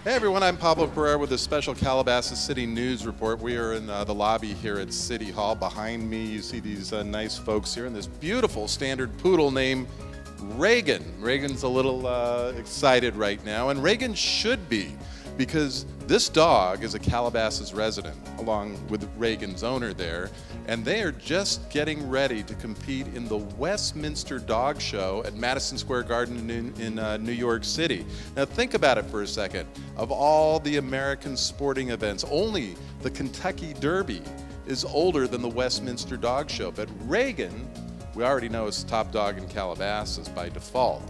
Hey everyone, I'm Pablo Pereira with a special Calabasas City News Report. We are in the lobby here at City Hall. Behind me you see these nice folks here and this beautiful standard poodle named Reagan. Reagan's a little excited right now, and Reagan should be, because this dog is a Calabasas resident along with Reagan's owner there, and they are just getting ready to compete in the Westminster Dog Show at Madison Square Garden in New York City. Now think about it for a second. Of all the American sporting events, only the Kentucky Derby is older than the Westminster Dog Show, but Reagan, we already know is top dog in Calabasas by default,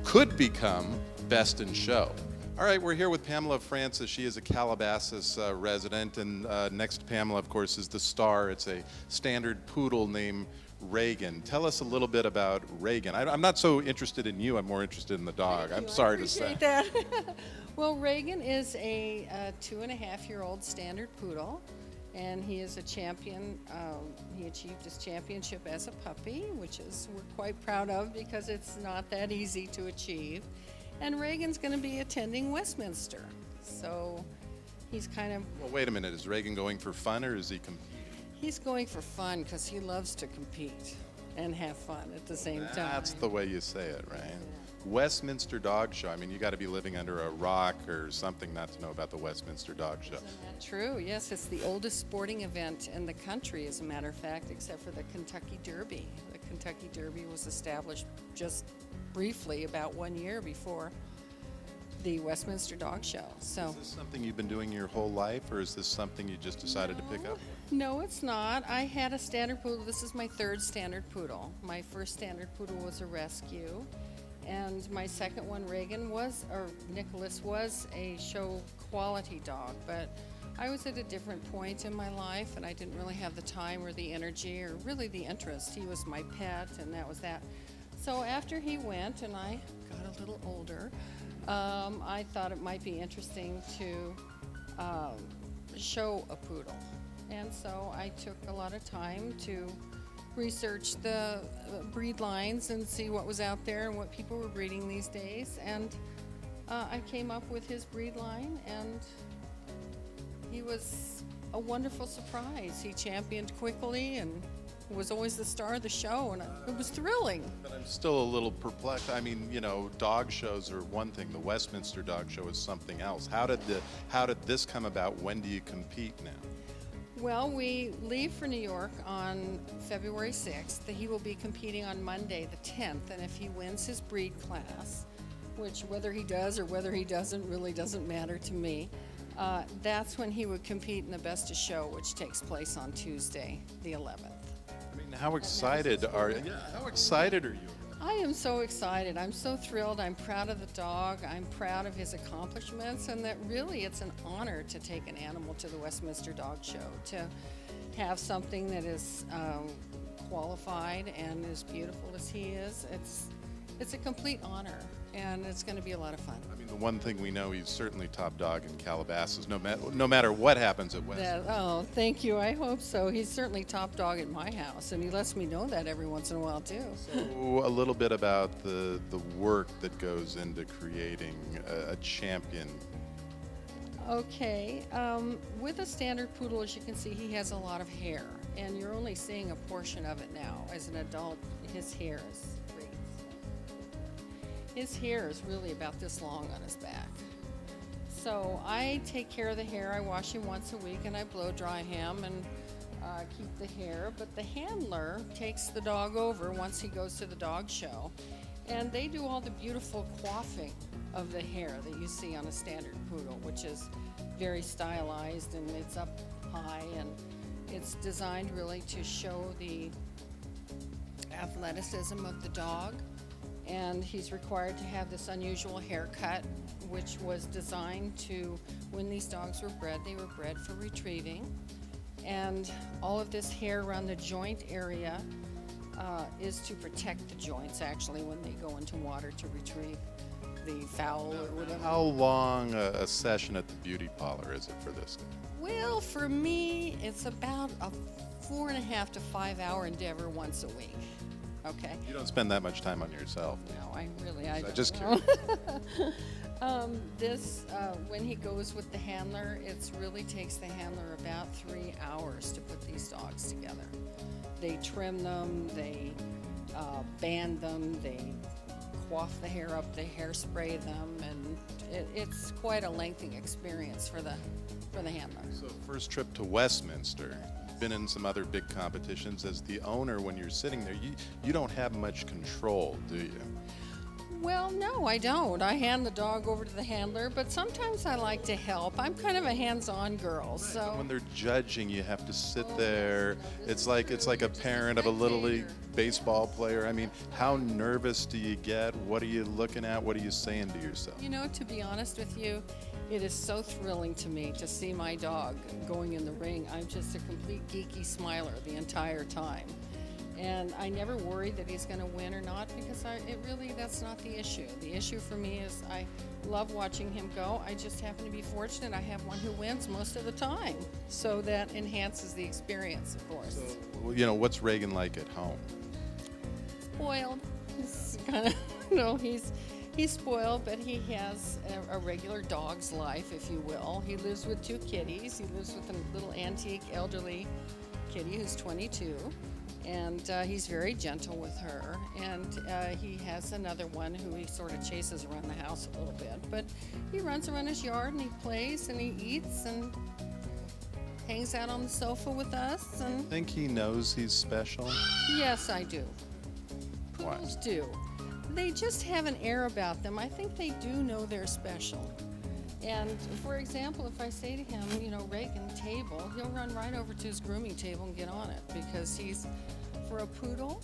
could become best in show. All right, we're here with Pamela Francis. She is a Calabasas resident, and next to Pamela, of course, is the star. It's a standard poodle named Reagan. Tell us a little bit about Reagan. I'm not so interested in you. I'm more interested in the dog. I'm sorry to say. That. Well, Reagan is a 2.5-year-old standard poodle, and he is a champion. He achieved his championship as a puppy, which we're quite proud of because it's not that easy to achieve. And Reagan's going to be attending Westminster, so he's kind of... Well, wait a minute. Is Reagan going for fun, or is he competing? He's going for fun because he loves to compete and have fun at the same time. That's the way you say it, right? Yeah. Westminster Dog Show. I mean, you got to be living under a rock or something not to know about the Westminster Dog Show. Isn't that true? Yes, it's the oldest sporting event in the country, as a matter of fact, except for the Kentucky Derby. The Kentucky Derby was established just briefly about 1 year before the Westminster Dog Show. So, is this something you've been doing your whole life, or is this something you just decided to pick up? No, it's not. I had a standard poodle. This is my third standard poodle. My first standard poodle was a rescue, and my second one, Nicholas, was a show quality dog, but I was at a different point in my life, and I didn't really have the time or the energy or really the interest. He was my pet, and that was that. So after he went and I got a little older, I thought it might be interesting to show a poodle. And so I took a lot of time to research the breed lines and see what was out there and what people were breeding these days. And I came up with his breed line, and he was a wonderful surprise. He championed quickly and was always the star of the show, and it was thrilling. But I'm still a little perplexed. I mean, you know, dog shows are one thing. The Westminster Dog Show is something else. How did this come about? When do you compete now? Well, we leave for New York on February 6th. He will be competing on Monday the 10th, and if he wins his breed class, which whether he does or whether he doesn't really doesn't matter to me, that's when he would compete in the Best of Show, which takes place on Tuesday the 11th. I mean, how excited are you? How excited are you? I am so excited. I'm so thrilled. I'm proud of the dog. I'm proud of his accomplishments, and that really it's an honor to take an animal to the Westminster Dog Show, to have something that is qualified and as beautiful as he is. It's a complete honor, and it's going to be a lot of fun. I mean, the one thing we know, he's certainly top dog in Calabasas, no matter what happens at West. Oh, thank you. I hope so. He's certainly top dog at my house, and he lets me know that every once in a while, too. So a little bit about the work that goes into creating a champion. Okay. With a standard poodle, as you can see, he has a lot of hair, and you're only seeing a portion of it now. As an adult, his hair is great. His hair is really about this long on his back. So I take care of the hair. I wash him once a week, and I blow dry him and keep the hair. But the handler takes the dog over once he goes to the dog show, and they do all the beautiful coiffing of the hair that you see on a standard poodle, which is very stylized, and it's up high, and it's designed really to show the athleticism of the dog. And he's required to have this unusual haircut, which was designed to, when these dogs were bred, they were bred for retrieving. And all of this hair around the joint area is to protect the joints, actually, when they go into water to retrieve the fowl or whatever. How long a session at the beauty parlor is it for this guy? Well, for me, it's about a 4.5 to 5 hour endeavor once a week. Okay. You don't spend that much time on yourself. No, I don't. Just know. When he goes with the handler, it really takes the handler about 3 hours to put these dogs together. They trim them, they band them, they coif the hair up, they hairspray them, and it's quite a lengthy experience for the handler. So first trip to Westminster. Been in some other big competitions. As the owner, when you're sitting there, you don't have much control, do you? Well, no, I don't. I hand the dog over to the handler, but sometimes I like to help. I'm kind of a hands-on girl, so. When they're judging, you have to sit Oh, there. yes, It's like a just a parent of a little league spectator. baseball player. I mean, how nervous do you get? What are you looking at? What are you saying to yourself? You know, to be honest with you, it is so thrilling to me to see my dog going in the ring. I'm just a complete geeky smiler the entire time. And I never worry that he's going to win or not because that's not the issue. The issue for me is I love watching him go. I just happen to be fortunate I have one who wins most of the time. So that enhances the experience, of course. Well, what's Reagan like at home? Spoiled. He's kind of, he's spoiled, but he has a regular dog's life, if you will. He lives with 2 kitties. He lives with a little antique elderly kitty who's 22. And he's very gentle with her. And he has another one who he sort of chases around the house a little bit. But he runs around his yard and he plays and he eats and hangs out on the sofa with us. And Think he knows he's special? yes, I do. Why? Poodles do. They just have an air about them. I think they do know they're special. And for example, if I say to him, Reagan, table, he'll run right over to his grooming table and get on it because for a poodle,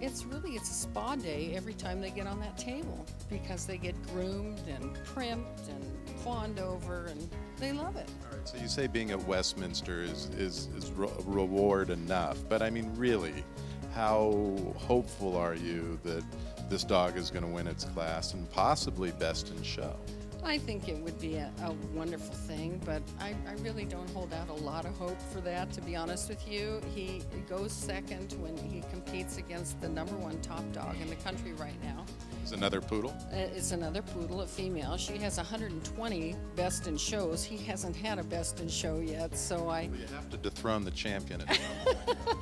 it's a spa day every time they get on that table because they get groomed and primped and fawned over and they love it. All right, so you say being at Westminster is reward enough, but I mean, really, how hopeful are you that this dog is going to win its class and possibly best in show? I think it would be a wonderful thing, but I really don't hold out a lot of hope for that, to be honest with you. He goes second when he competes against the #1 top dog in the country right now. Is another poodle? It's another poodle, a female. She has 120 best in shows. He hasn't had a best in show yet, so Well, you have to dethrone the champion at some point.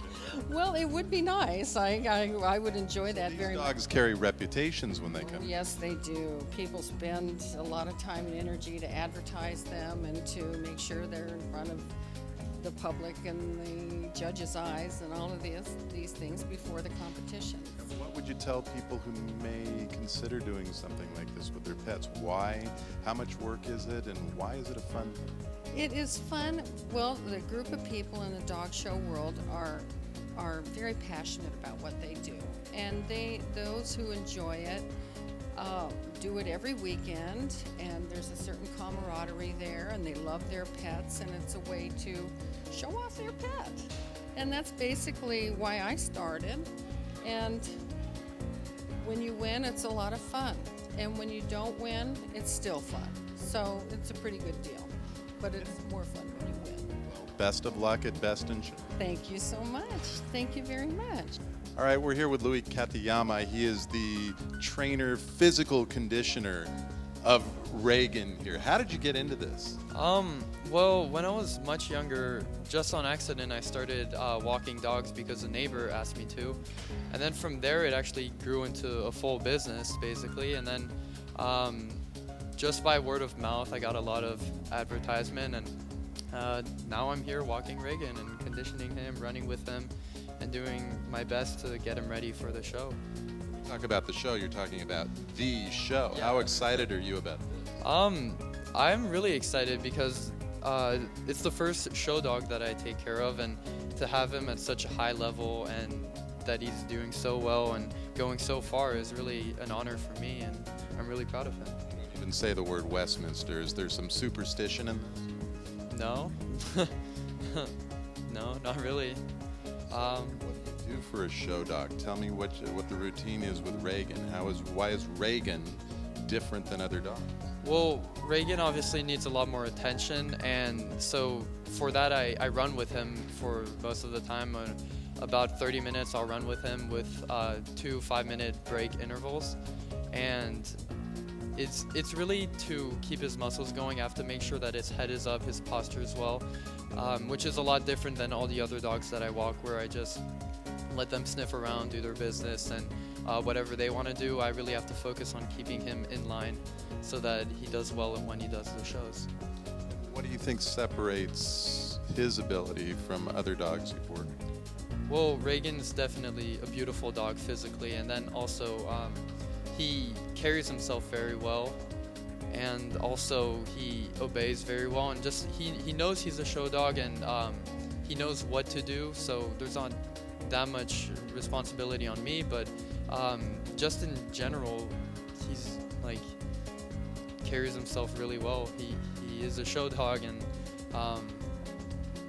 well, it would be nice. I would enjoy that These very much. dogs carry reputations when they come. Yes, they do. People spend a lot of time and energy to advertise them and to make sure they're in front of the public and the judge's eyes and all of these things before the competition. What would you tell people who may consider doing something like this with their pets? Why? How much work is it? And why is it a fun thing? It is fun. Well, the group of people in the dog show world are very passionate about what they do. And those who enjoy it do it every weekend, and there's a certain camaraderie there, and they love their pets, and it's a way to show off their pet. And that's basically why I started. And when you win, it's a lot of fun. And when you don't win, it's still fun. So it's a pretty good deal. But it's more fun when you win. Best of luck at Best in Show. Thank you so much. Thank you very much. All right, we're here with L Kyama. He is the trainer, physical conditioner of Reagan here. How did you get into this? Well, when I was much younger, just on accident, I started walking dogs because a neighbor asked me to. And then from there, it actually grew into a full business, basically. And then just by word of mouth, I got a lot of advertisement. And now I'm here walking Reagan and conditioning him, running with him, and doing my best to get him ready for the show. Talk about the show. You're talking about the show. Yeah. How excited are you about this? I'm really excited because it's the first show dog that I take care of, and to have him at such a high level and that he's doing so well and going so far is really an honor for me, and I'm really proud of him. Don't even say the word Westminster. Is there some superstition in this? No, no, not really. What do you do for a show dog? Tell me what the routine is with Reagan. Why is Reagan different than other dogs? Well, Reagan obviously needs a lot more attention, and so for that I run with him for most of the time. About 30 minutes I'll run with him with 2 5-minute break intervals, and it's really to keep his muscles going. I have to make sure that his head is up, his posture as well, which is a lot different than all the other dogs that I walk, where I just let them sniff around, do their business, and whatever they want to do. I really have to focus on keeping him in line so that he does well when he does the shows. What do you think separates his ability from other dogs you've worked? Well, Reagan's definitely a beautiful dog physically, and then also he carries himself very well, and also he obeys very well, and just he knows he's a show dog, and he knows what to do, so there's not that much responsibility on me, but just in general, he's like carries himself really well. He is a show dog, and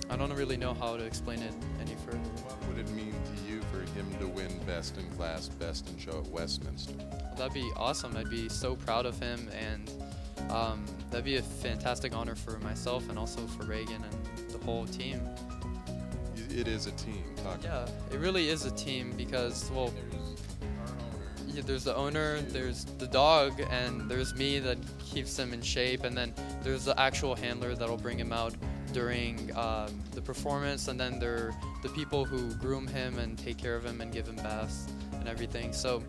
I don't really know how to explain it any further. What would it mean to you for him to win Best in Class, Best in Show at Westminster? Well, that'd be awesome. I'd be so proud of him, and that'd be a fantastic honor for myself and also for Reagan and the whole team. It is a team. Yeah, it really is a team because, well, there's the owner, there's the dog, and there's me that keeps him in shape, and then there's the actual handler that'll bring him out during the performance, and then there are the people who groom him and take care of him and give him baths and everything. So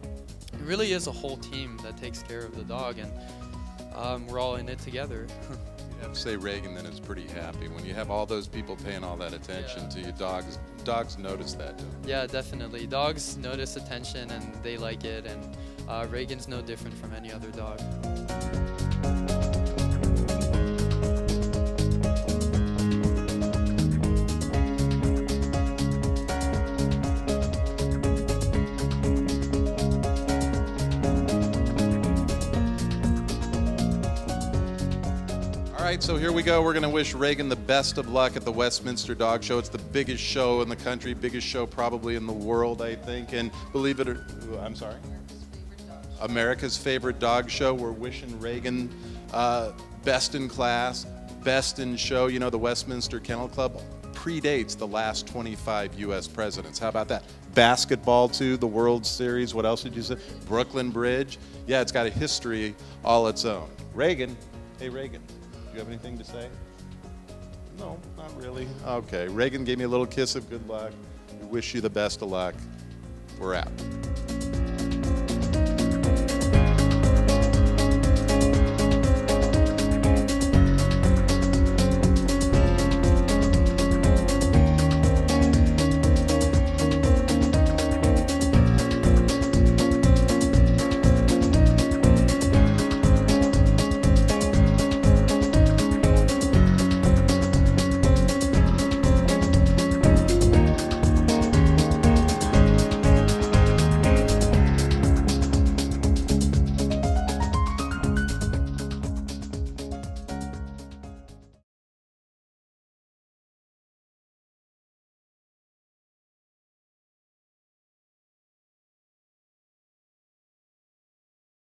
it really is a whole team that takes care of the dog, and we're all in it together. You have to say Reagan then is pretty happy when you have all those people paying all that attention to you. Dogs notice that, don't they? Yeah, definitely. Dogs notice attention and they like it, and Reagan's no different from any other dog. All right, so here we go. We're going to wish Reagan the best of luck at the Westminster Dog Show. It's the biggest show in the country, biggest show probably in the world, I think. And believe it or, I'm sorry? America's favorite dog show. We're wishing Reagan best in class, best in show. You know, the Westminster Kennel Club predates the last 25 U.S. presidents. How about that? Basketball, too, the World Series. What else did you say? Brooklyn Bridge. Yeah, it's got a history all its own. Reagan. Hey, Reagan. Do you have anything to say? No, not really. Okay, Reagan gave me a little kiss of good luck. We wish you the best of luck. We're out.